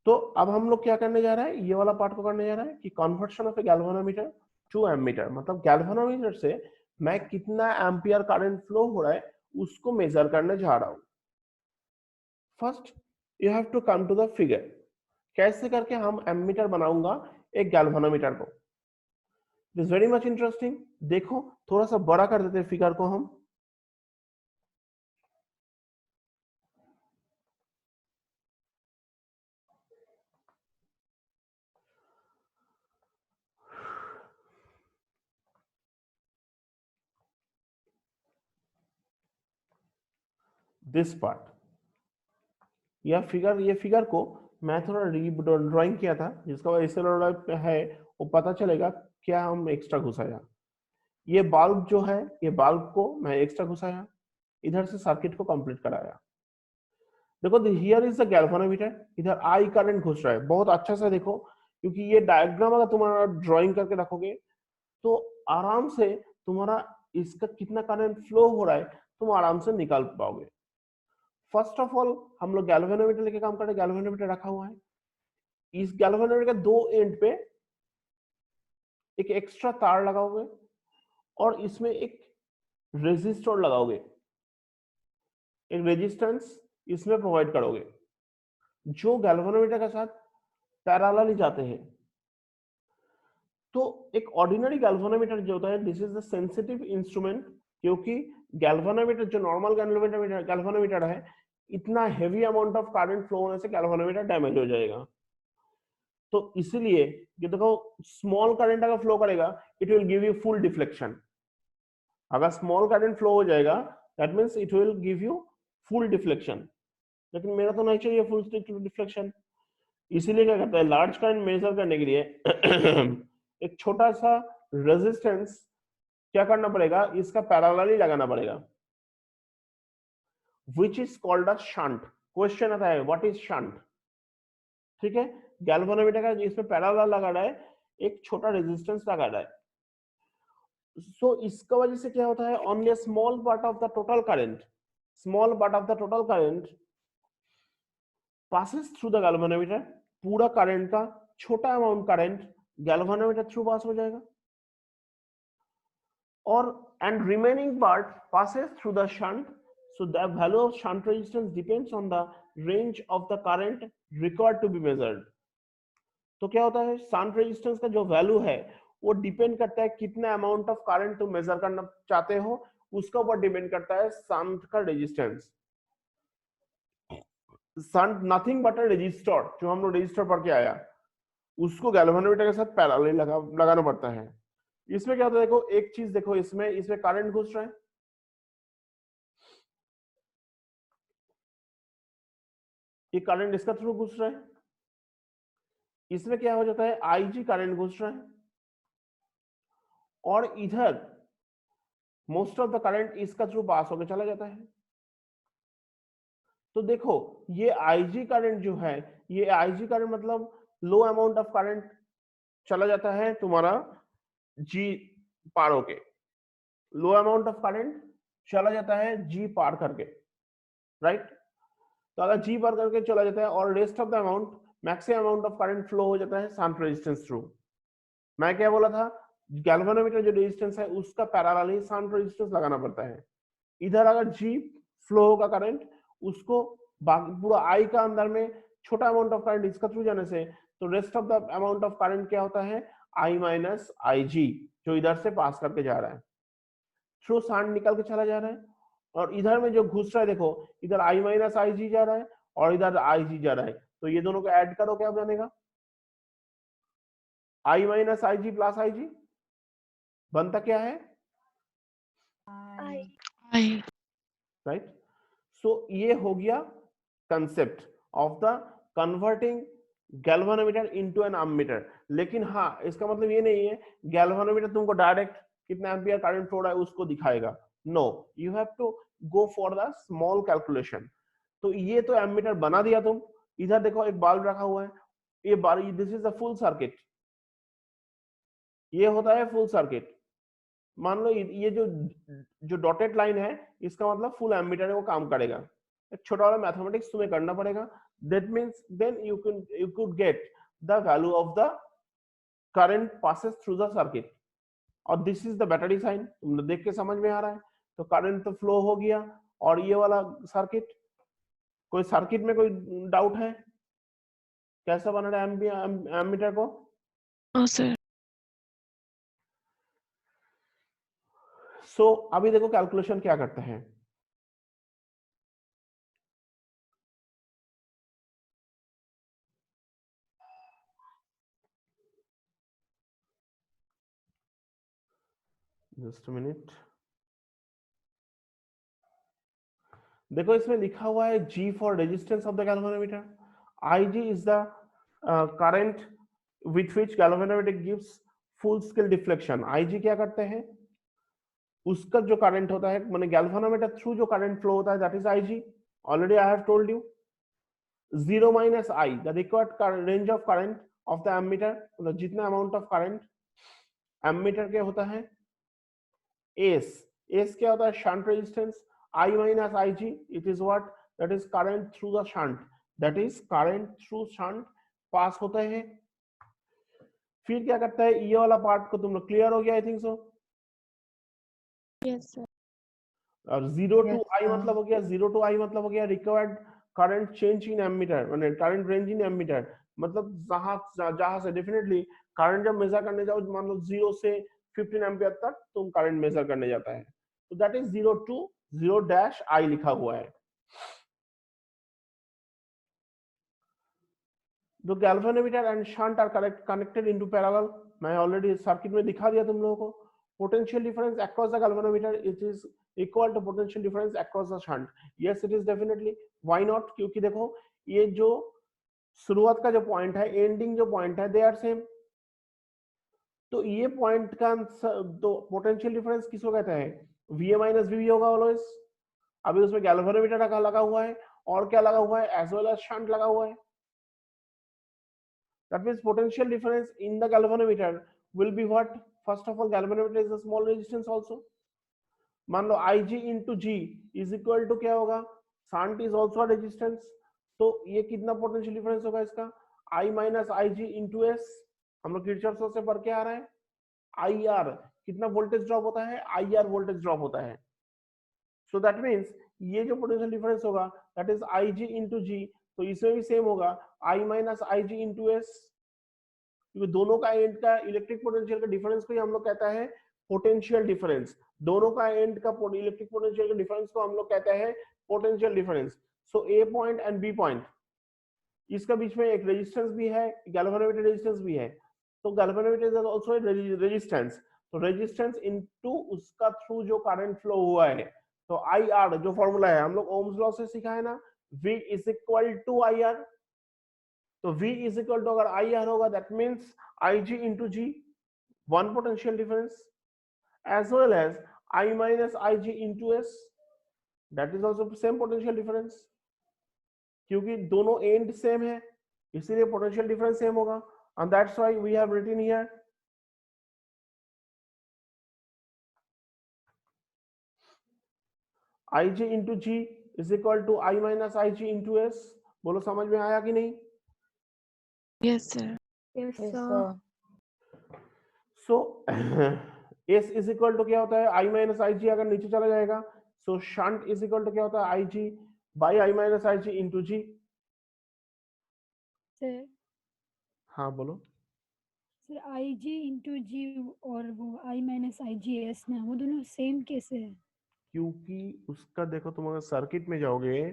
तो अब हम लोग क्या करने जा रहे हैं, ये वाला पार्ट को करने जा रहे हैं कि conversion of a galvanometer to ammeter, मतलब गैल्वेनोमीटर से मैं कितना एम्पियर करंट फ्लो हो रहा है उसको मेजर करने जा रहा हूं। First you have to come to the figure, कैसे करके हम एमीटर बनाऊंगा एक गैल्वेनोमीटर को। This very much interesting. देखो थोड़ा सा बड़ा कर देते हैं फिगर को हम। दिस पार्ट, ये फिगर को मैं थोड़ा ड्राइंग किया था, जिसका वजह से है वो पता चलेगा क्या हम एक्स्ट्रा घुसाया। ये बल्ब जो है, ये बल्ब को मैं एक्स्ट्रा घुसाया, इधर से सर्किट को कंप्लीट कराया। देखो हियर इज द गैल्वेनोमीटर, इधर आई करंट घुस रहा है। बहुत अच्छा से देखो, क्योंकि ये डायग्राम अगर तुम्हारा ड्राइंग करके रखोगे तो आराम से तुम्हारा इसका कितना करंट फ्लो हो रहा है तुम आराम से निकाल पाओगे। फर्स्ट ऑफ ऑल हम लोग गैल्वेनोमीटर लेके काम कर रहे हैं। गैल्वेनोमीटर रखा हुआ है, इस गैल्वेनोमीटर के दो एंड पे एक एक्स्ट्रा तार लगाओगे और इसमें एक रेजिस्टर लगाओगे, एक रेजिस्टेंस इसमें प्रोवाइड करोगे जो गैल्वेनोमीटर के साथ पैरेलल ही जाते हैं। तो एक ऑर्डिनरी गैल्वेनोमीटर जो होता है, this is the sensitive instrument, क्योंकि गैल्वेनोमीटर जो नॉर्मल गैल्वेनोमीटर है, इतना heavy amount of current flow होने से गैल्वेनोमीटर डैमेज हो जाएगा। तो इसीलिए ये देखो, स्मॉल करंट अगर फ्लो करेगा it will give you full deflection. अगर स्मॉल करंट फ्लो हो जाएगा that means it will give you full deflection, लेकिन मेरा तो नहीं चाहिए फुल डिफ्लेक्शन। इसीलिए क्या करता है, लार्ज करंट मेजर करने के लिए एक छोटा सा रेजिस्टेंस क्या करना पड़ेगा, इसका पैरेलली लगाना पड़ेगा, which is called a shunt. Question आता है व्हाट इज शंट। ठीक है, गैल्वेनोमीटर का इसमें पैरेलल लगा रहा है, एक छोटा रेजिस्टेंस लगा रहा है। सो इसका वजह से क्या होता है, only small part of the total current, small part of the total current passes through the galvanometer। पूरा करंट का छोटा amount current galvanometer through pass हो जाएगा, और and remaining part passes through the shunt। so the value of shunt resistance depends on the range of the current required to be measured। तो क्या होता है, शंट रेजिस्टेंस का जो value है वो डिपेंड करता है कितना अमाउंट ऑफ करंट तुम मेजर करना चाहते हो, उसका ऊपर डिपेंड करता है शंट का resistance. Shunt nothing but a resistor, जो हम लोग रजिस्टर पढ़ के आया, उसको गैल्वेनोमीटर के साथ पैरेलल लगाना पड़ता है। इसमें क्या होता है, देखो एक चीज देखो, इसमें इसमें करंट घुस रहा है, ये करंट इसका थ्रू घुस रहा है, इसमें क्या हो जाता है, आईजी करंट घुस रहा है, और इधर मोस्ट ऑफ द करंट इसका थ्रू पास होकर चला जाता है। तो देखो ये आईजी करंट जो है, ये आईजी करंट मतलब लो अमाउंट ऑफ करंट चला जाता है तुम्हारा जी पार होके, लो अमाउंट ऑफ करंट चला जाता है जी पार करके, राइट। तो अगर जी पार करके चला जाता है और rest of the amount, maximum amount of current flow हो जाता है शंट रेजिस्टेंस थ्रू। मैं क्या बोला था, गैल्वेनोमीटर जो रेजिस्टेंस है उसका पैरेलल ही शंट रेजिस्टेंस लगाना पड़ता है। इधर अगर जी फ्लो होगा करंट, उसको पूरा आई का अंदर में छोटा अमाउंट ऑफ करंट इसका थ्रू जाने से, तो rest of the amount of current क्या होता है, आई माइनस आई जी, जो इधर से पास करके जा रहा है, थ्रू शंट निकल के चला जा रहा है। और इधर में जो घुस रहा है देखो, इधर आई माइनस आई जी जा रहा है और इधर आई जी जा रहा है, तो ये दोनों को ऐड करो क्या बनेगा, आई माइनस आई जी प्लस आई जी बनता क्या है, आई। राइट। सो ये हो गया concept of the converting galvanometer into an ammeter. लेकिन हाँ, इसका मतलब ये नहीं है गैल्वेनोमीटर तुमको डायरेक्ट कितना एम्पियर करंट फ्लो रहा है उसको दिखाएगा। No, you have to go for the small calculation. तो ये तो एमीटर बना दिया तुम, इधर देखो एक बल्ब रखा हुआ है, ये bulb, this is a full circuit, ये होता है फुल सर्किट। मान लो ये जो जो डॉटेड लाइन है इसका मतलब फुल एमीटर है, वो काम करेगा। एक छोटा वाला मैथमेटिक्स तुम्हें करना पड़ेगा. That means then you could get the value of the current passes through the circuit. और this is the battery sign. तुमने देख के समझ में आ रहा है. तो करंट तो फ्लो हो गया. और ये वाला सर्किट, कोई सर्किट में कोई डाउट है कैसा बना रहा है एमीटर को? सर. सो अभी देखो कैलकुलेशन क्या करते हैं. Just minute. देखो इसमें लिखा हुआ है G for resistance of the galvanometer. Ig is the current with which galvanometer gives full scale deflection. Ig क्या करते हैं, उसका जो करंट होता है माने गैल्वेनोमीटर थ्रू जो करंट फ्लो होता है that is Ig. Already I have told you 0 minus I the required range of current of the ammeter. मतलब जितना अमाउंट ऑफ करंट एमीटर के होता है. S क्या होता है, shunt resistance. I minus Ig it is what, that is current through the shunt, that is current through shunt पास होता है. फिर क्या करता है, ये वाला पार्ट को तुम लोग क्लियर हो गया I think so. Yes sir. और 0 to I मतलब हो गया, 0 to I मतलब हो गया required current change in ammeter माने करंट रेंज इन एमीटर. मतलब जहां से डेफिनेटली करंट जब मेजर करने जाओ मान लो 0 से 15 एम्पियर तक तुम करंट मेजर करने जाता है. तो that is 0 to 0 dash I लिखा हुआ है. The galvanometer and shunt are connected into parallel. मैं ऑलरेडी सर्किट में दिखा दिया तुम लोगों को. Potential difference across the galvanometer it is equal to potential difference across the shunt. Yes, it is definitely. Why not? क्योंकि देखो ये जो शुरुआत का जो पॉइंट है, एंडिंग जो पॉइंट है, दे आर सेम. तो ये पॉइंट का तो पोटेंशियल डिफरेंस किसको कहते हैं, VA माइनस VB होगा ऑलवेज. अभी उसमें गैल्वेनोमीटर लगा हुआ है और क्या लगा हुआ है, एज वेल एज शंट लगा हुआ है. That means potential difference in the galvanometer will be what? First of all, galvanometer is a small resistance also. मान लो Ig into G is equal to क्या होगा, shunt is also a resistance. तो ये कितना potential difference होगा इसका, I minus Ig into S. हम लोग किरचॉफ लॉ से पढ़ के आ रहे हैं. IR कितना वोल्टेज ड्रॉप होता है, IR वोल्टेज ड्रॉप होता है. सो दैट मीन्स ये जो पोटेंशियल डिफरेंस होगा that is Ig into G. तो इसमें भी सेम होगा I minus Ig into S. क्योंकि दोनों का एंड का इलेक्ट्रिक पोटेंशियल का डिफरेंस को हम लोग कहता है पोटेंशियल डिफरेंस. दोनों का एंड का इलेक्ट्रिक पोटेंशियल का डिफरेंस को हम लोग कहते हैं potential difference. So A point and B point, इसका बीच में एक रेजिस्टेंस भी है, गैल्वेनोमीटर रेजिस्टेंस भी है. तो galvanometer is also a resistance. तो रेजिस्टेंस इनटू उसका थ्रू जो करंट फ्लो हुआ है. तो IR जो फॉर्मूला है हम लोग ओम्स लॉ से सीखा है ना, V is equal to IR. तो V इज इक्वल टू अगर IR होगा that means Ig into G, one potential difference, as well as I minus Ig into S, that is also same potential difference. क्योंकि दोनों and same है इसीलिए potential difference same होगा. and that's why we have written here Ig into G is equal to I minus Ig into S. बोलो समझ में आया कि नहीं? Yes sir. Yes, sir. So S is equal to क्या होता है, I minus Ig अगर नीचे चला जाएगा. So shunt is equal to क्या होता है, Ig by I minus Ig into G. Sir हाँ बोलो. सर IG into G और वो I minus IGS ना, वो दोनों सेम कैसे है? क्योंकि उसका देखो तुम अगर सर्किट में जाओगे,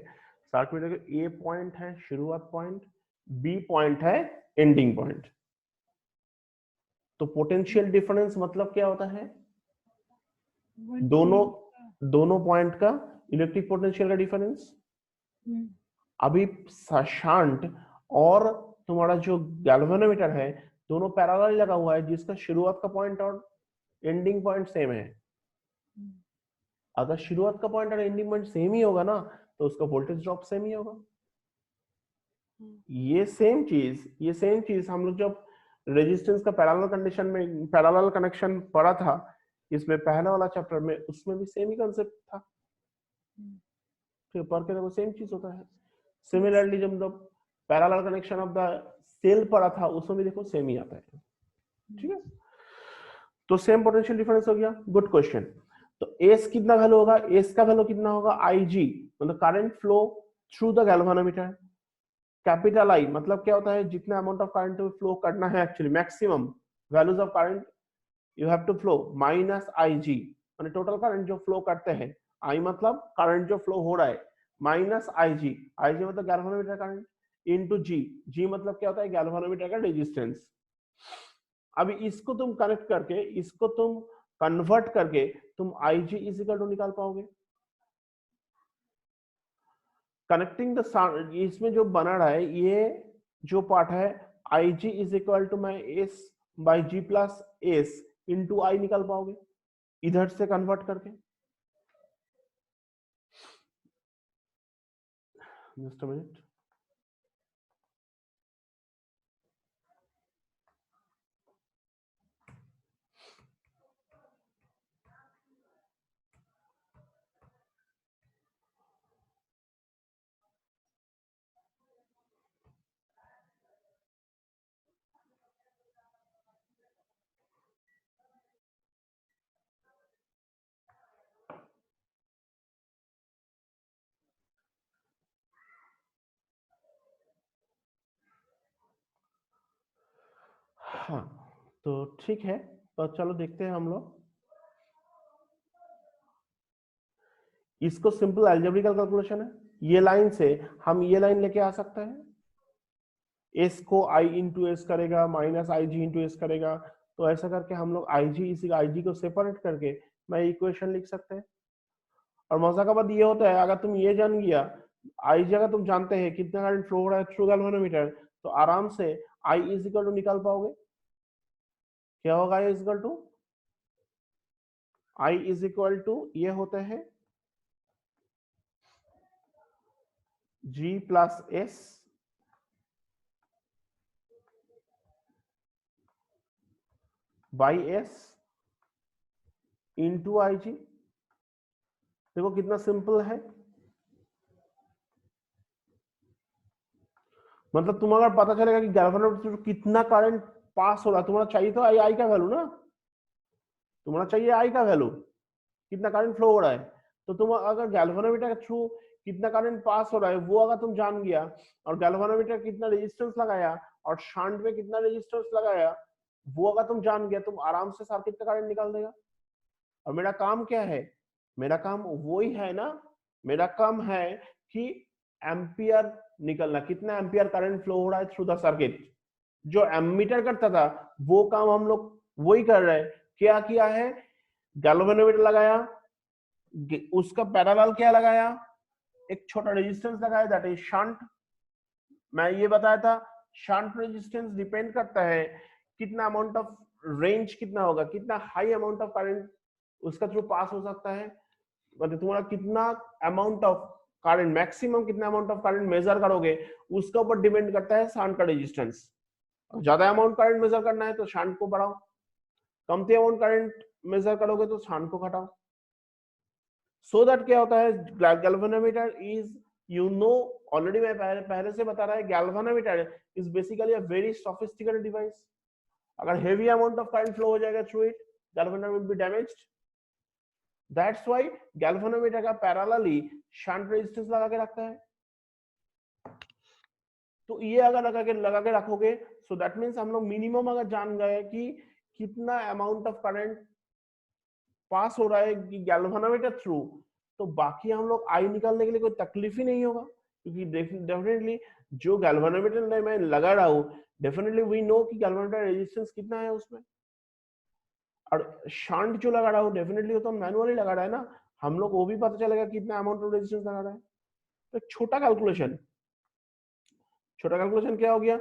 सर्किट में देखो ए पॉइंट है शुरुआत पॉइंट, बी पॉइंट है एंडिंग पॉइंट. तो पोटेंशियल डिफरेंस मतलब क्या होता है, दोनों पॉइंट का इलेक्ट्रिक पोटेंशियल का डिफरेंस. अभी शंट और तुम्हारा जो गैल्वेनोमीटर है दोनों पैरेलल लगा हुआ है जिसका शुरुआत का पॉइंट और एंडिंग पॉइंट सेम है. अगर शुरुआत का पॉइंट और एंडिंग पॉइंट सेम ही होगा ना तो उसका वोल्टेज ड्रॉप सेम ही होगा. ये सेम चीज हम लोग जब रेजिस्टेंस का पैरेलल कंडीशन में पैरेलल कनेक्शन पढ़ा था इसमें पहला वाला चैप्टर में, उसमें भी सेम ही कांसेप्ट था. ठीक है, पर के देखो सेम चीज होता है। सिमिलरली जब मतलब parallel connection of the cell पड़ा था उसमें भी देखो सेम ही आता है, ठीक है। तो सेम पोटेंशियल डिफरेंस हो गया, गुड क्वेश्चन। तो एस कितना वैल्यू होगा, एस का वैल्यू कितना होगा, आईजी मतलब current flow through the galvanometer. Capital I मतलब क्या होता है, जितना अमाउंट ऑफ करंट फ्लो करना है actually maximum values of current you have to flow, minus IG माने टोटल करंट जो फ्लो करते हैं, आई मतलब करंट जो फ्लो हो रहा है, माइनस आईजी, आईजी मतलब गैल्वेनोमीटर करंट, इनटू जी, जी मतलब क्या होता है, गैल्वेनोमीटर का रेजिस्टेंस। अभी इसको तुम कनेक्ट करके, इसको तुम कन्वर्ट करके तुम IG इज इक्वल टू निकाल पाओगे। कनेक्टिंग द, इसमें जो बना रहा है ये जो पार्ट है, IG इज इक्वल टू मैं S by G plus S into I निकाल पाओगे इधर से कन्वर्ट करके। जस्ट अ मिनट, हाँ तो ठीक है, तो चलो देखते हैं हम लोग इसको। सिंपल अलजेब्रिकल कैलकुलेशन है, ये लाइन से हम ये लाइन लेके आ सकते हैं, एस को आई इंटू एस करेगा माइनस आई जी इंटू एस करेगा, तो ऐसा करके हम लोग आई जी इसी आई जी को सेपरेट करके मैं इक्वेशन लिख सकते हैं। और मजा का बात ये होता है, अगर तुम ये जान गया आई जी, अगर तुम जानते हैं कितना करंट फ्लो हो रहा है थ्रू गैल्वेनोमीटर, तो आराम से आई इज इक्वल टू निकाल पाओगे। क्या होगा I is equal to, I is equal to ये होते हैं G plus S by S into I G. देखो कितना सिंपल है, मतलब तुम अगर पता चलेगा कि गैल्वेनोमीटर कितना करंट पास हो रहा है, तुम्हारा चाहिए तो आई, आई का वैल्यू ना, तुम्हारा चाहिए आई का वैल्यू कितना करंट फ्लो हो रहा है। तो तुम अगर गैल्वेनोमीटर के थ्रू कितना करंट पास हो रहा है वो अगर तुम जान गया, और गैल्वेनोमीटर कितना रेजिस्टेंस लगाया और शंट में कितना रेजिस्टेंस लगाया वो अगर तुम जान गया, तुम आराम से सर्किट का करंट निकाल देगा। और मेरा काम क्या है, मेरा काम वही है ना, मेरा काम है कि एम्पियर निकलना, कितना एम्पियर करंट फ्लो हो रहा है थ्रू द सर्किट। जो एमीटर करता था वो काम हम लोग वही कर रहे हैं। क्या किया है, गैल्वेनोमीटर लगाया, उसका पैरेलल क्या लगाया, एक छोटा रेजिस्टेंस लगाया, दैट इज शंट। मैं ये बताया था शंट रेजिस्टेंस डिपेंड करता है कितना अमाउंट ऑफ रेंज कितना होगा, कितना हाई अमाउंट ऑफ करंट उसका थ्रू पास हो सकता है, मतलब तुम्हारा कितना अमाउंट ऑफ करंट, मैक्सिमम कितना अमाउंट ऑफ करंट मेजर करोगे उसके ऊपर डिपेंड करता है शंट का रेजिस्टेंस। ज्यादा अमाउंट करंट मेजर करना है तो शंट को बढ़ाओ, कमती अमाउंट करंट मेजर करोगे तो शंट को घटाओ। सो दैट क्या होता है, galvanometer is, you know already मैं पहले से बता रहा है, galvanometer is basically a very sophisticated device. अगर heavy amount of current flow हो जाएगा through it, galvanometer will be damaged. That's why galvanometer का पैरेलली शंट रेजिस्टेंस लगा के रखता है। तो ये अगर लगा के रखोगे, सो दैट मींस हम लोग मिनिमम अगर जान गए कि कितना अमाउंट ऑफ करंट पास हो रहा है गैल्वेनोमीटर थ्रू, तो बाकी हम लोग आई निकालने के लिए कोई तकलीफ ही नहीं होगा, क्योंकि डेफिनेटली जो गैल्वेनोमीटर मैं लगा रहा हूँ, डेफिनेटली वी नो कि गैल्वेनोमीटर रेजिस्टेंस कितना है उसमें। और शंट जो लगा रहा हूँ डेफिनेटली वो तो मैनुअली लगा रहा है ना, हम लोग वो भी पता चलेगा कितना अमाउंट ऑफ रेजिस्टेंस लगा रहा है। तो छोटा कैलकुलेशन, छोटा कैलकुलेशन क्या हो गया,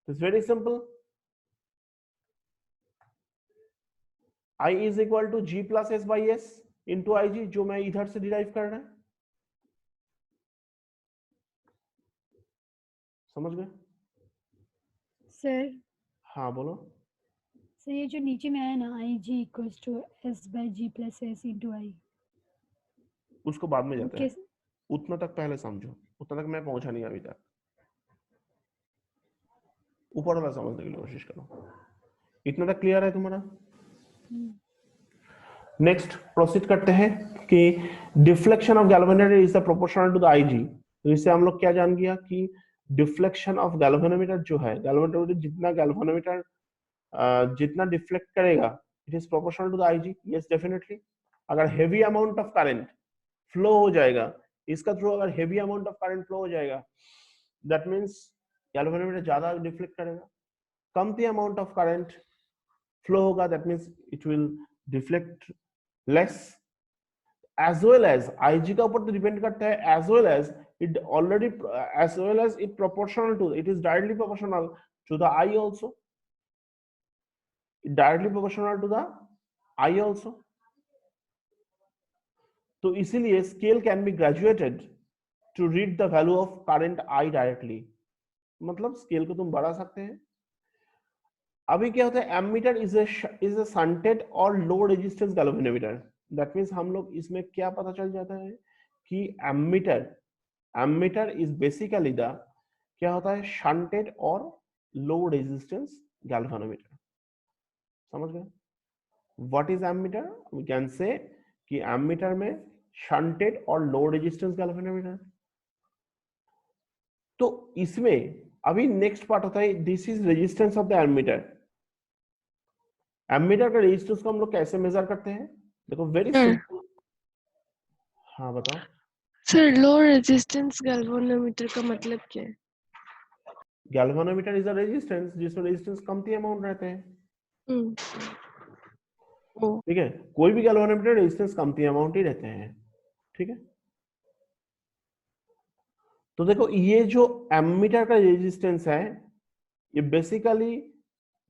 it's very simple, I is equal to G plus S by S into I G, जो मैं इधर से डिराइव कर रहा है। समझ गए सर? हाँ बोलो। सर ये जो नीचे में आया ना, I G equals to S by G plus S into I, उसको बाद में जाते ओके हैं, उतना तक पहले समझो, उतना तक मैं पहुंचा नहीं अभी तक, ऊपर वाला समझने की कोशिश करो। इतना तक क्लियर है तुम्हारा? नेक्स्ट प्रोसीड करते हैं कि deflection of galvanometer is the proportional to the IG. तो इससे हम लोग क्या जान गया कि डिफ्लेक्शन ऑफ गैल्वेनोमीटर जो है, गैल्वेनोमीटर जितना गैल्वेनोमीटर जितना डिफ्लेक्ट करेगा, it is proportional to the IG. Yes definitely. अगर heavy amount of current flow हो जाएगा इसका थ्रू, अगर heavy amount of current flow हो जाएगा, दैट मींस गैल्वेनोमीटर ज्यादा डिफ्लेक्ट करेगा। कमती अमाउंट ऑफ करंट फ्लो होगा, that means it will deflect less. As well as IG का ऊपर तो डिपेंड करता है, as well as it already, as well as it proportional to, it is directly proportional to the I also, directly proportional to the I also. तो इसीलिए scale can be graduated to read the value of current I directly, मतलब scale को तुम बढ़ा सकते हैं। अभी क्या होता है, एमीटर इज अ शंटेड और लो रेजिस्टेंस गैल्वेनोमीटर। दैट मींस हम लोग इसमें क्या पता चल जाता है कि एमीटर इज बेसिकली द, क्या होता है, शंटेड और लो रेजिस्टेंस गैल्वेनोमीटर। समझ गए? What is ammeter? We can say कि एमीटर में शंटेड और लो रेजिस्टेंस गैल्वेनोमीटर। तो इसमें अभी नेक्स्ट पार्ट होता है, this is resistance of the ammeter. Ammeter का रेजिस्टेंस को हम लोग कैसे मेजर करते हैं? देखो वेरी सर सिंपल। हाँ बताओ। सर लो रेजिस्टेंस गैल्वेनोमीटर का मतलब क्या है? गैल्वेनोमीटर इज अ रेजिस्टेंस जिसमें रेजिस्टेंस कमती अमाउंट रहते हैं। ओ ठीक है, कोई भी गैल्वेनोमीटर रेजिस्टेंस कमती अमाउंट ही रहते हैं। ठीक है, तो देखो ये जो एमीटर का रेजिस्टेंस है, ये बेसिकली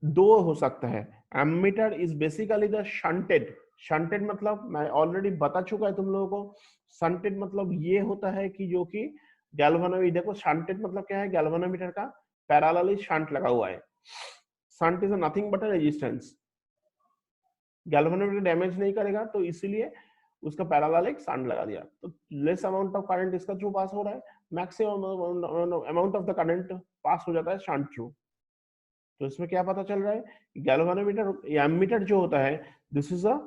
दो हो सकता है। Ammeter is basically the shunted. Shunted मतलब मैं ऑलरेडी बता चुका है तुम लोगों को। शंटेड मतलब ये होता है कि जो कि गैल्वेनोमीटर, देखो शंटेड मतलब क्या है, गैल्वेनोमीटर का पैरेलली शंट लगा हुआ है। Shunt is nothing but a resistance, galvanometer damage नहीं करेगा, तो इसीलिए उसका पैरेलल एक शंट लगा दिया, तो लेस अमाउंट ऑफ करंट इसका थ्रू पास हो रहा है, maximum amount of the current pass हो जाता है शंट थ्रू। तो इसमें क्या पता चल रहा है, गैल्वेनोमीटर, एमीटर जो होता है, this is a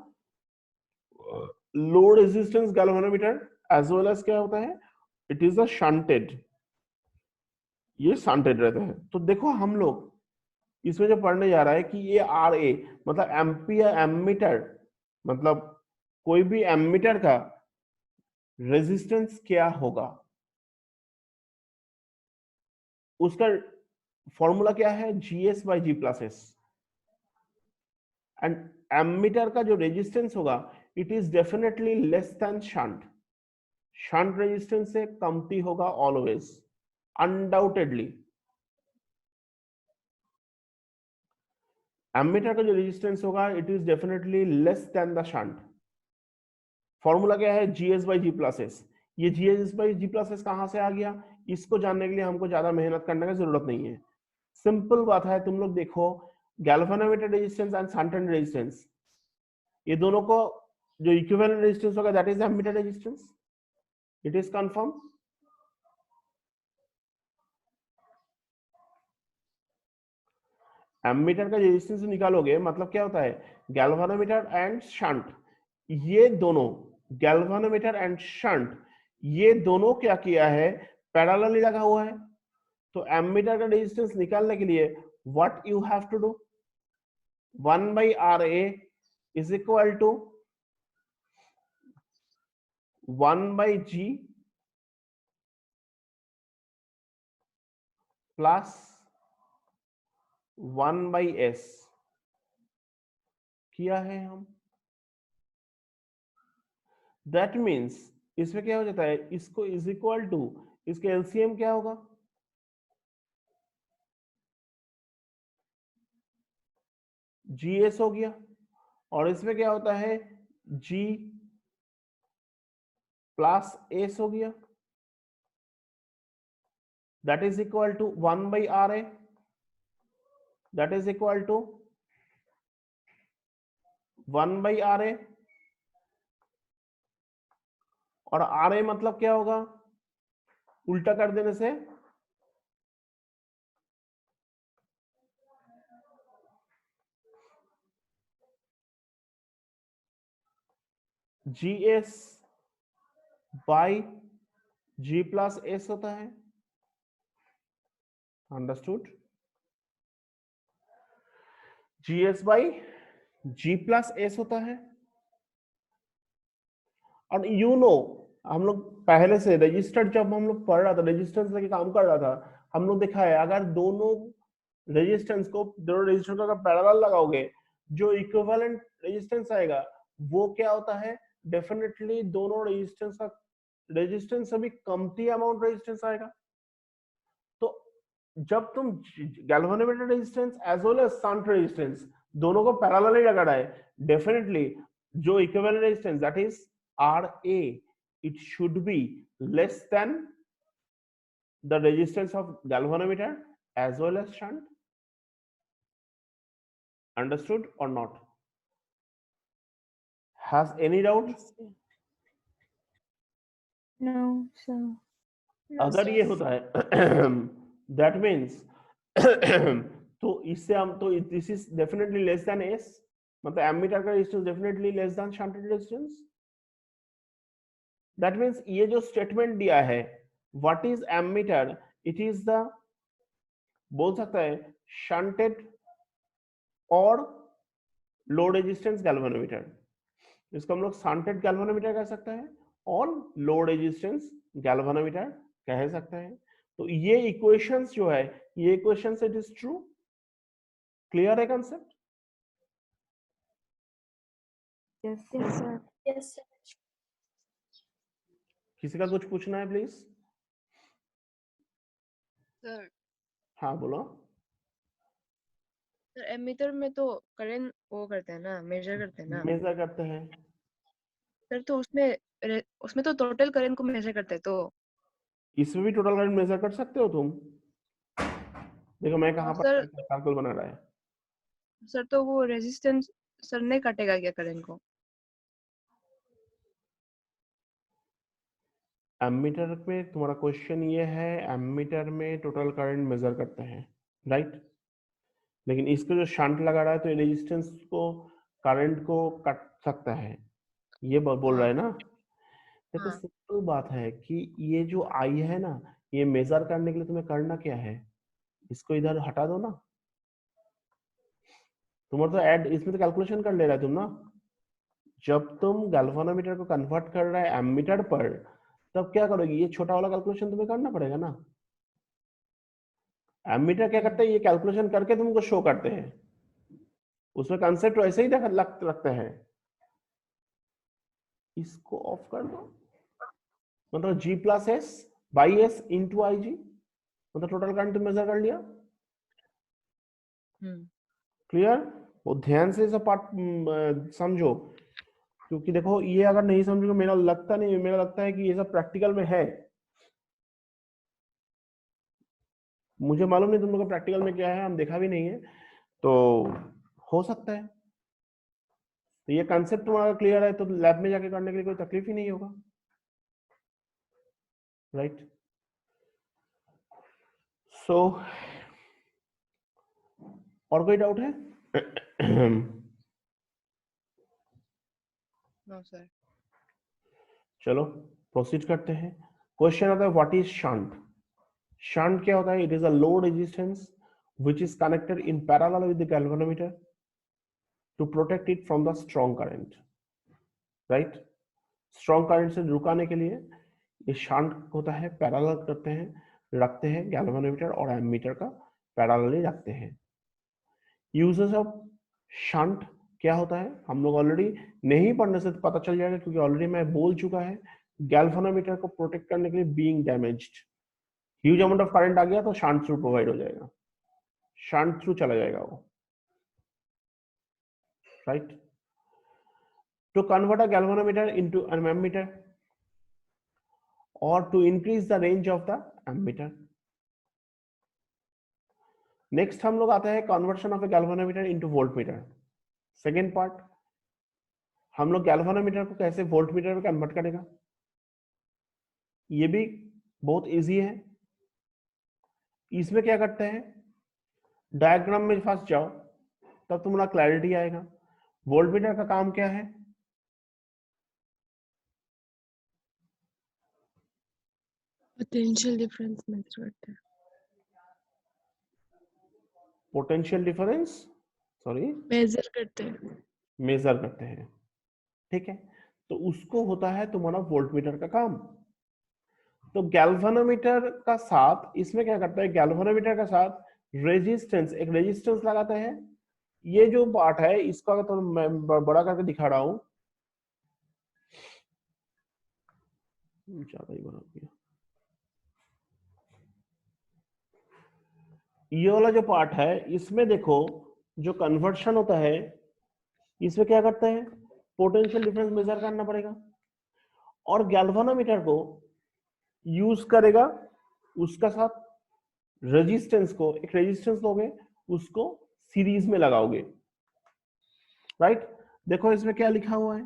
low resistance galvanometer, as well as क्या होता है, इट इज अ शंटेड, ये शंटेड रहते हैं। तो देखो हम लोग इसमें जो पढ़ने जा रहा है कि ये आर ए मतलब एम्पियर एमीटर, मतलब कोई भी एमीटर का रेजिस्टेंस क्या होगा, उसका फॉर्मूला क्या है, GS by G plus S. And ammeter का जो रेजिस्टेंस होगा, it is definitely less than shunt. Shunt resistance से कमती होगा ऑलवेज, अनडाउटेडली। एमीटर का जो रेजिस्टेंस होगा, it is definitely less than the shunt. Formula क्या है, GS by G plus S. ये GS by G plus S कहां से आ गया, इसको जानने के लिए हमको ज्यादा मेहनत करने की जरूरत नहीं है। सिंपल बात है, तुम लोग देखो galvanometer resistance and shunt resistance, ये दोनों को जो इक्विवेलेंट रेजिस्टेंस होगा, that is ammeter resistance. It is confirm. Ammeter का रेजिस्टेंस निकालोगे मतलब क्या होता है, गैल्वेनोमीटर एंड शंट, ये दोनों, गैल्वेनोमीटर एंड शंट, ये दोनों क्या किया है, पैरेलली लगा हुआ है। तो एमीटर का रेजिस्टेंस निकालने के लिए what you have to do, 1 by RA is equal to 1 by G plus 1 by S किया है हम। दैट मीन्स इसमें क्या हो जाता है, इसको इज इक्वल टू, इसके एलसीएम क्या होगा, GS हो गया, और इसमें क्या होता है, G प्लस S हो गया, that is equal to 1 by RA, that is equal to 1 by RA और RA मतलब क्या होगा, उल्टा कर देने से GS by G plus S होता है। Understood? GS by G plus S होता है। और हम लोग पहले से रजिस्टर्ड, जब हम लोग पढ़ रहा था, रेजिस्टेंस लेके काम कर रहा था, हम लोग देखा है अगर दोनों रेजिस्टेंस का अगर पैरेलल लगाओगे, जो इक्विवेलेंट रेजिस्टेंस आएगा वो क्या होता है, डेफिनेटली दोनों रेजिस्टेंस से भी कमती अमाउंट रेजिस्टेंस आएगा। तो जब तुम galvanometer resistance as well as shunt resistance दोनों को पैरेलल ही लगा रहा है, डेफिनेटली जो equivalent resistance that is RA, it should be less than the resistance of galvanometer as well as shunt. Understood or not? Has any doubt? Yes, sir. No, sir. अगर ये होता है that means तो इससे हम तो this is definitely less than S, मतलब ammeter का resistance definitely less than shunted resistance. That means ये जो स्टेटमेंट दिया है what is ammeter, it is the, बोल सकता है शंटेड और लो रेजिस्टेंस गैल्वेनोमीटर, इसको हम लोग शंटेड गैल्वेनोमीटर कह सकते हैं और लो रेजिस्टेंस गैल्वेनोमीटर कह सकते हैं। तो ये इक्वेशंस जो है, ये equations it is true. Clear है concept? Yes, sir. Yes, sir. किसी का कुछ पूछना है प्लीज? सर हाँ बोलो। सर एमीटर में तो करंट वो करते हैं ना, मेजर करते हैं ना मेजर करते हैं। सर, तो उसमें तो टोटल करंट को मेजर करते हैं, तो इसमें भी टोटल करंट मेजर कर सकते हो तुम। देखो मैं कहाँ पर सर सर्कल बना रहा है। सर तो वो रेजिस्टेंस सर नहीं काटेगा क्या करंट को? एमीटर में तुम्हारा क्वेश्चन ये है, एमीटर में टोटल करंट मेजर करते हैं, राइट? लेकिन इसको जो शंट लगा रहा है तो रेजिस्टेंस को, करंट को कट सकता है, ये बोल रहा है ना। देखो हाँ। सिंपल बात है कि ये जो आई है ना, ये मेजर करने के लिए तुम्हें करना क्या है, इसको इधर हटा दो ना। तुम्हारा तो ऐड इसमें तो कैलकुलेशन कर ले रहा है तुम ना। जब तुम गैल्वेनोमीटर को कन्वर्ट कर रहा है एमीटर पर, तब क्या करोगे, ये छोटा वाला कैलकुलेशन तुम्हें करना पड़ेगा ना। एमीटर क्या करते हैं, ये कैलकुलेशन करके तुमको शो करते हैं, उसमें कंसेप्ट वैसे ही रखते हैं। इसको ऑफ कर दो, मतलब G plus S by S into IG, मतलब टोटल करंट मेजर कर लिया। क्लियर? वो ध्यान से सब पार्ट समझो, क्योंकि देखो ये अगर नहीं समझोगे, मेरा लगता है कि ये सब प्रैक्टिकल में है। मुझे मालूम नहीं तुम लोग का प्रैक्टिकल में क्या है, हम देखा भी नहीं है, तो हो सकता है। तो ये कंसेप्ट तुम्हारा क्लियर है तो लैब में जाके करने के लिए कोई तकलीफ ही नहीं होगा, राइट? सो और कोई डाउट है? No sir. चलो प्रोसीड करते हैं। क्वेश्चन आता है व्हाट इज शंट। शंट क्या होता है? It is a low resistance which is connected in parallel with the galvanometer to protect it from the strong current, right? strong current से रुकाने के लिए ये शंट होता है, पैरेलल करते हैं, रखते हैं गैल्वेनोमीटर और एमीटर का पैरेलली रखते हैं। यूजेस ऑफ शंट क्या होता है, हम लोग ऑलरेडी नहीं पढ़ने से पता चल जाएगा, क्योंकि ऑलरेडी मैं बोल चुका है। गैल्वेनोमीटर को प्रोटेक्ट करने के लिए being damaged, huge amount of current आ गया तो शंट थ्रू प्रोवाइड हो जाएगा, शंट थ्रू चला जाएगा वो, right? To convert a galvanometer into an ammeter or to increase the range of the ammeter. Next हम लोग आते हैं conversion of a galvanometer into voltmeter. Second part, हम लोग गैल्वेनोमीटर को कैसे वोल्टमीटर में कन्वर्ट करेगा। ये भी बहुत इजी है। इसमें क्या करते हैं, डायग्राम में फंस जाओ तब तुम्हारा क्लैरिटी आएगा। वोल्टमीटर का काम क्या है, पोटेंशियल डिफरेंस मेजर करते हैं। पोटेंशियल डिफरेंस सॉरी मेजर करते हैं। मेजर करते हैं, ठीक है। तो उसको होता है तुम्हारा वोल्टमीटर का काम। तो गैल्वेनोमीटर का साथ इसमें क्या करता है, गैल्वेनोमीटर का साथ रेजिस्टेंस, एक रेजिस्टेंस लगाते हैं। ये जो पार्ट है इसका अगर तो मैं बड़ा करके दिखा रहा हूं, ज्यादा ही बना दिया। ये वाला जो पार्ट है इसमें देखो जो कन्वर्शन होता है, इसमें क्या करते हैं, पोटेंशियल डिफरेंस मेजर करना पड़ेगा। और गैल्वेनोमीटर को यूज करेगा उसका साथ रेजिस्टेंस को, एक रेजिस्टेंस लोगे उसको सीरीज में लगाओगे, राइट। देखो इसमें क्या लिखा हुआ है,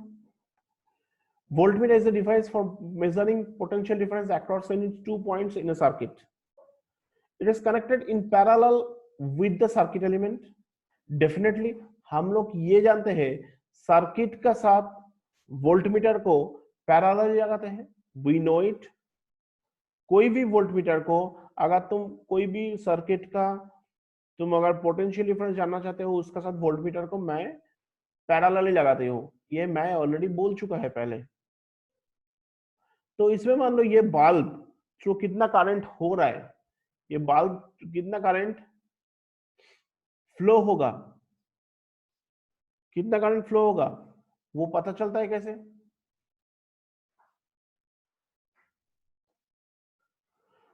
voltmeter is a device for measuring potential difference across any 2 points in a circuit. It is connected in parallel with the circuit element. Definitely हम लोग ये जानते हैं सर्किट का साथ वोल्टमीटर को पैरेलल लगाते हैं, we know it। कोई भी वोल्टमीटर को अगर तुम कोई भी सर्किट का तुम अगर पोटेंशियल डिफरेंस जानना चाहते हो उसका साथ वोल्टमीटर को मैं पैरेलली लगाते हो, ये मैं ऑलरेडी बोल चुका है पहले। तो इसमें मान लो ये बल्ब जो कितना करंट हो रहा है, ये बल्ब कितना करंट फ्लो होगा, कितना करंट फ्लो होगा वो पता चलता है कैसे,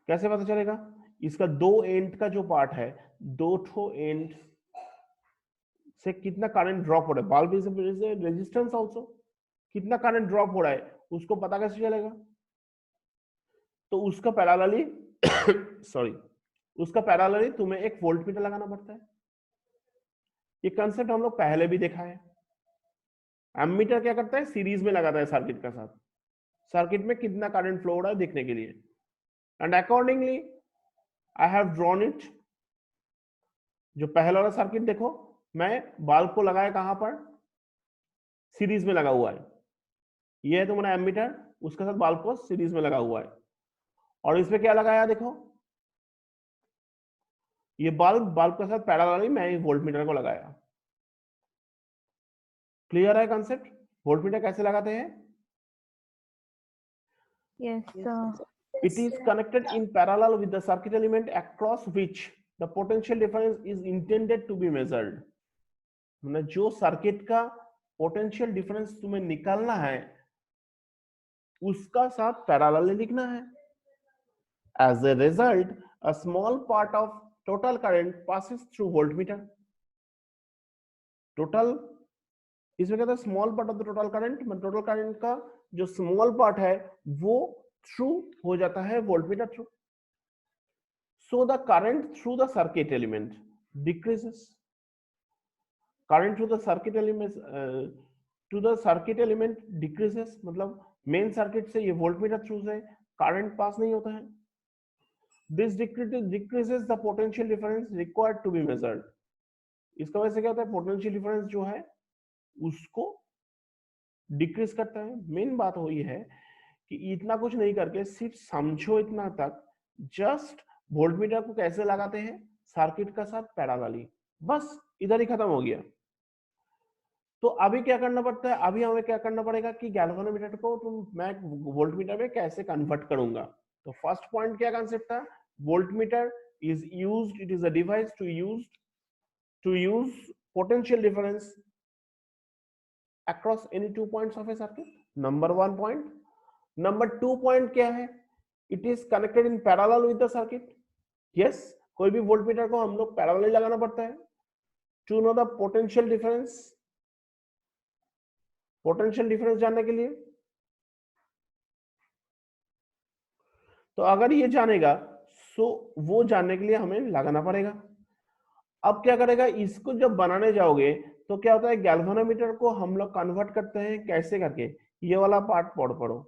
कैसे पता चलेगा, इसका दो एंड का जो पार्ट है, दो ठो एंड से कितना करंट ड्रॉप हो रहा है, बल्ब इज रेजिस्टेंस आल्सो, कितना करंट ड्रॉप हो रहा है उसको पता कैसे चलेगा। तो उसका पैरेलली सॉरी उसका पैरेलली तुम्हें एक वोल्टमीटर लगाना पड़ता है। ये कंसेप्ट हम लोग पहले भी देखा है। एमीटर क्या करता है, सीरीज में लगाता है सर्किट का साथ, सर्किट में कितना करंट फ्लो हो रहा है देखने के लिए। And accordingly I have drawn it. जो पहला वाला सर्किट देखो, मैं बल्ब को लगाया कहां पर, सीरीज में लगा हुआ है। ये है तुम्हारा एमीटर, उसके साथ बल्ब को सीरीज में लगा हुआ है। और इसमें क्या लगाया देखो, ये बल्ब के साथ पैरेलली मैं वोल्टमीटर को लगाया। क्लियर है कंसेप्ट, वोल्टमीटर कैसे लगाते हैं। Yes, sir. It is connected in parallel with the circuit element across which the potential difference is intended to be measured. मतलब जो सर्किट का पोटेंशियल डिफरेंस तुम्हें निकालना है उसका साथ पैरेलली लिखना है। As a result, a small part of total current passes through voltmeter. Total इसमें कहते हैं small part of the total current, मतलब टोटल करंट का जो स्मॉल पार्ट है वो थ्रू हो जाता है voltmeter through. So the current through the circuit element decreases. Current through the circuit element decreases, मतलब मेन सर्किट से ये वोल्टमीटर थ्रू से करंट पास नहीं होता है। This decreases the potential difference required to be measured. इसका वजह से क्या होता है, पोटेंशियल डिफरेंस जो है उसको डिक्रीज करता है। मेन बात वही है कि इतना कुछ नहीं करके सिर्फ समझो इतना तक, जस्ट वोल्टमीटर को कैसे लगाते हैं सर्किट का साथ पैरेलली, बस इधर ही खत्म हो गया। तो अभी क्या करना पड़ता है, अभी हमें क्या करना पड़ेगा कि गैल्वेनोमीटर को मैं वोल्टमीटर में कैसे कन्वर्ट करूंगा। तो फर्स्ट पॉइंट क्या कंसेप्ट था, voltmeter is used, it is a device to use potential difference across any 2 points of a circuit. Number 1 point. Number 2 point क्या है, it is connected in parallel with the circuit. Yes, कोई भी voltmeter को हम लोग parallelly लगाना पड़ता है to know the potential difference, potential difference जानने के लिए। तो अगर ये जानेगा सो वो जानने के लिए हमें लगाना पड़ेगा। अब क्या करेगा, इसको जब बनाने जाओगे तो क्या होता है, गैल्वेनोमीटर को हम लोग कन्वर्ट करते हैं कैसे करके, ये वाला पार्ट पढ़ो।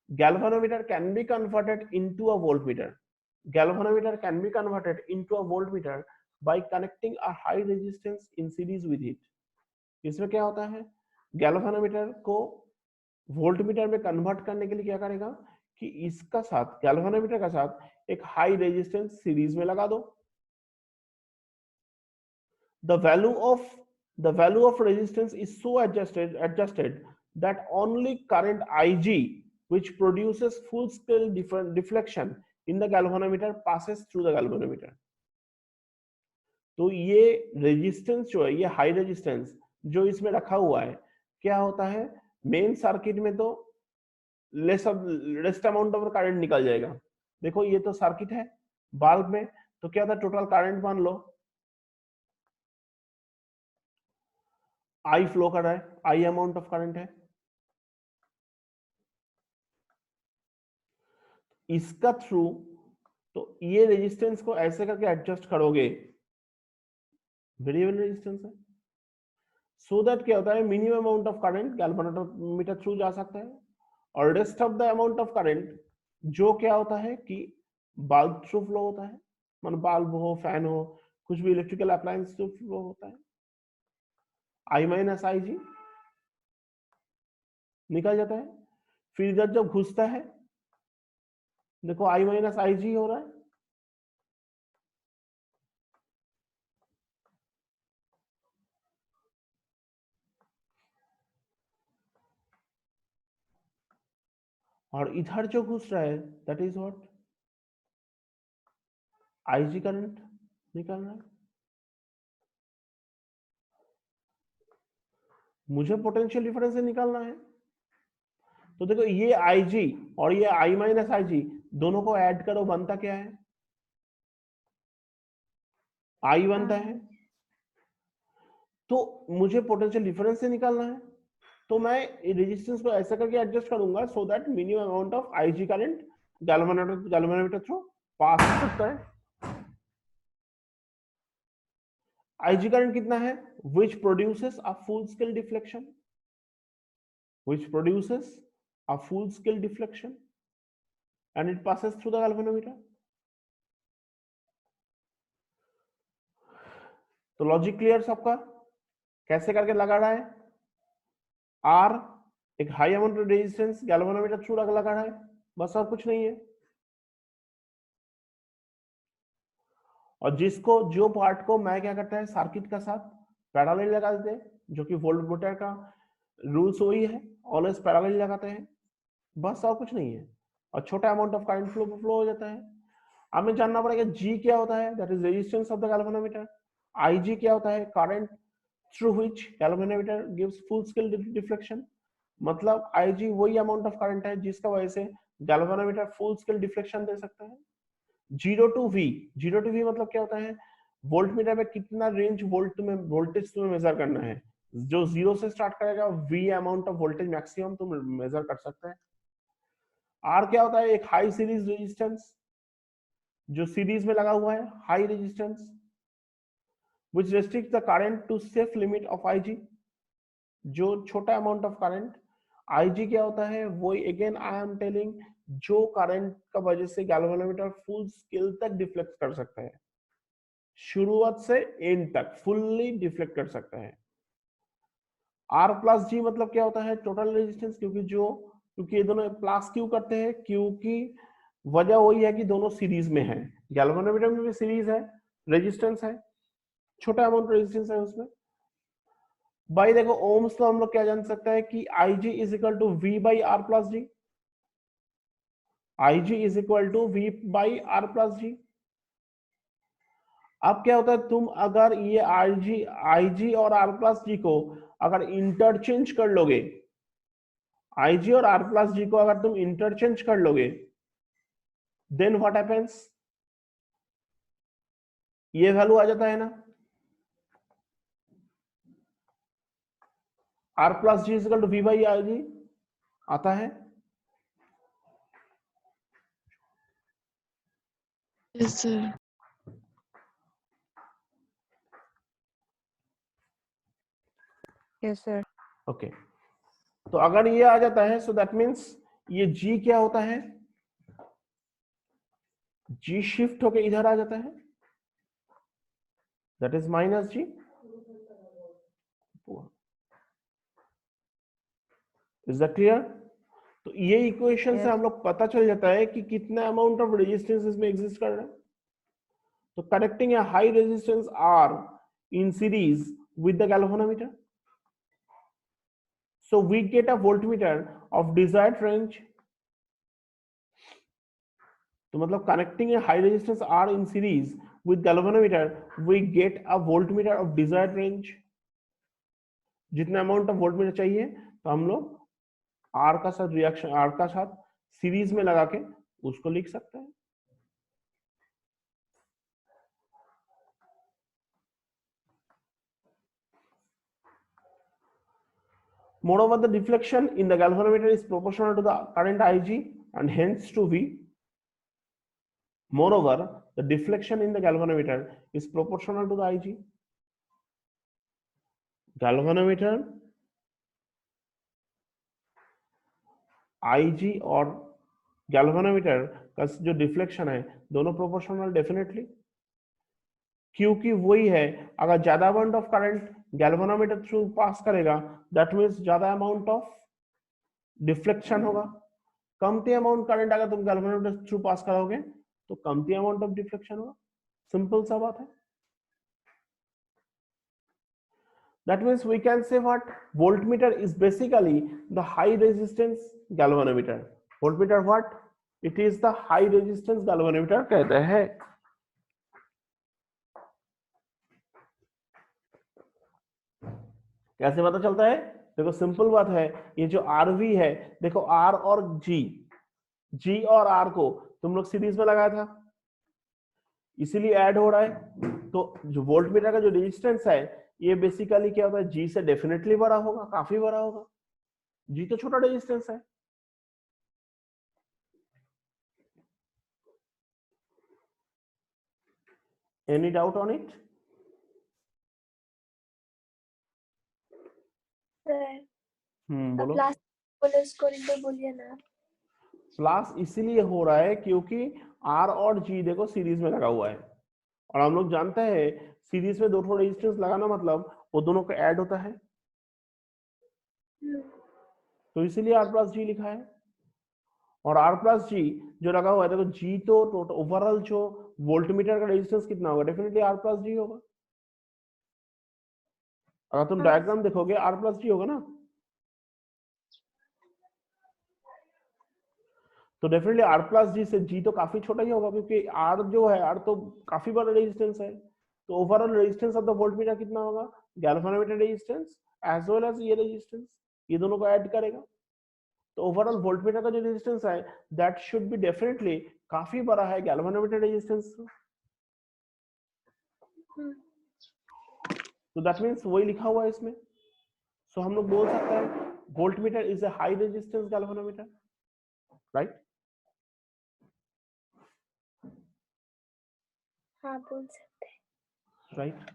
galvanometer can be converted into a voltmeter. Galvanometer can be converted into a voltmeter by connecting a high resistance in series with it. इसमें क्या होता है, गैल्वेनोमीटर को वोल्टमीटर में कन्वर्ट करने के लिए क्या करेगा कि इसका साथ, गैल्वेनोमीटर का साथ एक हाई रेजिस्टेंस सीरीज में लगा दो. The value of resistance is so adjusted that only current Ig, which produces full scale deflection in the galvanometer, passes through the galvanometer. तो ये रेजिस्टेंस जो है, ये हाई रेजिस्टेंस जो इसमें रखा हुआ है, क्या होता है, मेन सर्किट में तो लेस्ट अमाउंट ऑफ करंट निकल जाएगा. देखो ये तो सर्किट है, बल्ब में तो क्या था, टोटल करंट मान लो आई फ्लो कर रहा है, आई अमाउंट ऑफ करंट है. इसका थ्रू तो ये रेजिस्टेंस को ऐसे करके एडजस्ट करोगे, वेरिएबल रेजिस्टेंस है, सो दैट क्या होता है, minimum amount of current galvanometer through जा सकता है, और rest of the amount of current जो क्या होता है कि बल्ब थ्रू फ्लो होता है, मतलब बल्ब हो, फैन हो, कुछ भी इलेक्ट्रिकल अप्लायंस थ्रू फ्लो होता है, आई माइनस आई जी निकल जाता है. फिर इधर जब घुसता है, देखो आई माइनस आई जी हो रहा है, और इधर जो घुस रहा है that is what, I G current निकल रहा है. मुझे पोटेंशियल डिफरेंस से निकालना है, तो देखो ये आई जी और ये आई माइनस आई जी दोनों को ऐड करो, बनता क्या है, आई बनता है. तो मुझे पोटेंशियल डिफरेंस से निकालना है, तो मैं रेजिस्टेंस को ऐसा करके एडजस्ट करूंगा so that minimum amount of I G current galvanometer through pass हो सकता है. IG current कितना है, which produces a full scale deflection, which produces a full scale deflection and it passes through the galvanometer. तो logic clear सबका, कैसे करके लगा रहा है, R एक high amount of resistance galvanometer through लगा रहा है, बस और कुछ नहीं है. और जिसको जो पार्ट को मैं क्या करता है, सर्किट का साथ पैरेलल लगा देते हैं, जो कि वोल्टमीटर का रूल्स वही है, ऑलवेज पैरेलल लगाते हैं, बस और कुछ नहीं है, और छोटा अमाउंट ऑफ करंट फ्लो हो जाता है. हमें जानना पड़ेगा G क्या होता है, that is resistance of the galvanometer. IG क्या होता है, current through which galvanometer gives full scale deflection. मतलब IG वही अमाउंट ऑफ करंट है जिसका वजह से गैल्वेनोमीटर फुल स्केल डिफ्लेक्शन दे सकता है. 0 to V मतलब क्या होता है, वोल्टमीटर में कितना रेंज वोल्ट में वोल्टेज तुम्हें मेजर करना है, जो 0 से स्टार्ट करेगा V amount of voltage maximum तुम मेजर कर सकते हैं. R क्या होता है, एक हाई सीरीज रेजिस्टेंस जो सीरीज में लगा हुआ है, high resistance which restricts the current to safe limit of IG. जो छोटा अमाउंट ऑफ करंट, IG क्या होता है, वो अगेन आई एम टेलिंग, जो करंट का वजह से गैल्वेनोमीटर फुल स्केल तक डिफ्लेक्ट कर सकता है, शुरुआत से एंड तक फुल्ली डिफ्लेक्ट कर सकता है. R प्लस जी मतलब क्या होता है, टोटल रेजिस्टेंस, क्योंकि ये दोनों प्लस क्यों करते हैं, क्योंकि वजह वही है कि दोनों सीरीज में है, गैल्वेनोमीटर में भी सीरीज है, रेजिस्टेंस है, छोटा अमाउंट रेजिस्टेंस है उसमें. भाई देखो ओम्स तो हम लोग क्या जान सकते हैं कि IG is equal to V by R plus G, IG is equal to V by R plus G. अब क्या होता है, तुम अगर ये IG और R प्लस जी को अगर इंटरचेंज कर लोगे, IG और R प्लस जी को अगर तुम इंटरचेंज कर लोगे, देन व्हाट हैपेंस, ये वैल्यू आ जाता है ना, R plus G is equal to V by IG आता है. Yes, sir. Yes, sir. Okay, तो अगर ये आ जाता है, सो दैट मींस ये G क्या होता है, G शिफ्ट होके इधर आ जाता है, that is minus G। Is that clear? तो ये इक्वेशन से Yes. हम लोग पता चल जाता है कि कितना अमाउंट ऑफ रेजिस्टेंस इसमें एग्जिस्ट कर रहा है। तो connecting a high resistance R in series with the galvanometer, so we get a voltmeter of desired range। तो मतलब connecting a high resistance R in series with galvanometer, we get a voltmeter of desired range। जितना amount of voltmeter चाहिए तो हम लोग R का साथ reaction, R का साथ सीरीज में लगा के उसको लिख सकते हैं। Moreover, the deflection in the galvanometer is proportional to the current Ig and hence to V। Moreover, the deflection in the galvanometer is proportional to the Ig। galvanometer, Ig और galvanometer का जो डिफ्लेक्शन है दोनों proportional definitely, क्योंकि वही है, अगर ज्यादा amount of current galvanometer through पास करेगा दैट मींस ज्यादा अमाउंट ऑफ डिफ्लेक्शन होगा। कमती अमाउंट करंट अगर तुम गैल्वेनोमीटर थ्रू पास करोगे तो कमती अमाउंट ऑफ डिफ्लेक्शन होगा। सिंपल सा बात है। That means we can say what voltmeter is basically the high resistance galvanometer। voltmeter what? It is the high resistance galvanometer कहते हैं। कैसे पता चलता है? देखो सिंपल बात है, ये जो RV है, देखो R और G और R को तुम लोग सीरीज में लगाया था, इसीलिए ऐड हो रहा है। तो जो वोल्टमीटर का जो रेजिस्टेंस है ये बेसिकली क्या होता है, G से डेफिनेटली बड़ा होगा, काफी बड़ा होगा। G तो छोटा रेजिस्टेंस है। Any doubt on it? बोलो। बोलिए ना। प्लस इसीलिए हो रहा है क्योंकि R और G देखो सीरीज में लगा हुआ है, और हम लोग जानते हैं सीरीज में दो रेजिस्टेंस लगाना मतलब वो दोनों का ऐड होता है, तो इसीलिए R प्लस G लिखा है। और R प्लस G जो लगा हुआ है, देखो G तो टोटल ओवरऑल जो वोल्टमीटर का रेजिस्टेंस कितना होगा, डेफिनेटली R प्लस G होगा। अगर तुम डायग्राम देखोगे R प्लस G होगा ना, तो डेफिनेटली R प्लस G से G तो काफी छोटा ही होगा, क्योंकि R जो है, R तो काफी बड़ा रेजिस्टेंस है। तो overall resistance of the voltmeter कितना होगा, galvanometer resistance as well as ये रेजिस्टेंस, ये दोनों को ऐड करेगा। तो ओवरऑल वोल्टमीटर का जो रेजिस्टेंस है दैट शुड बी डेफिनेटली काफी बड़ा है गैल्वेनोमीटर रेजिस्टेंस। तो दैट मींस वही लिखा हुआ है इसमें। सो हम लोग बोल सकते हैं voltmeter is a high resistance galvanometer, right? हाँ बोल सकते हैं। राइट।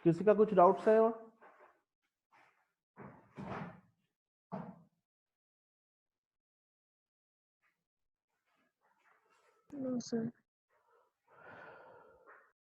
किसी का कुछ डाउट्स है? और नो सर।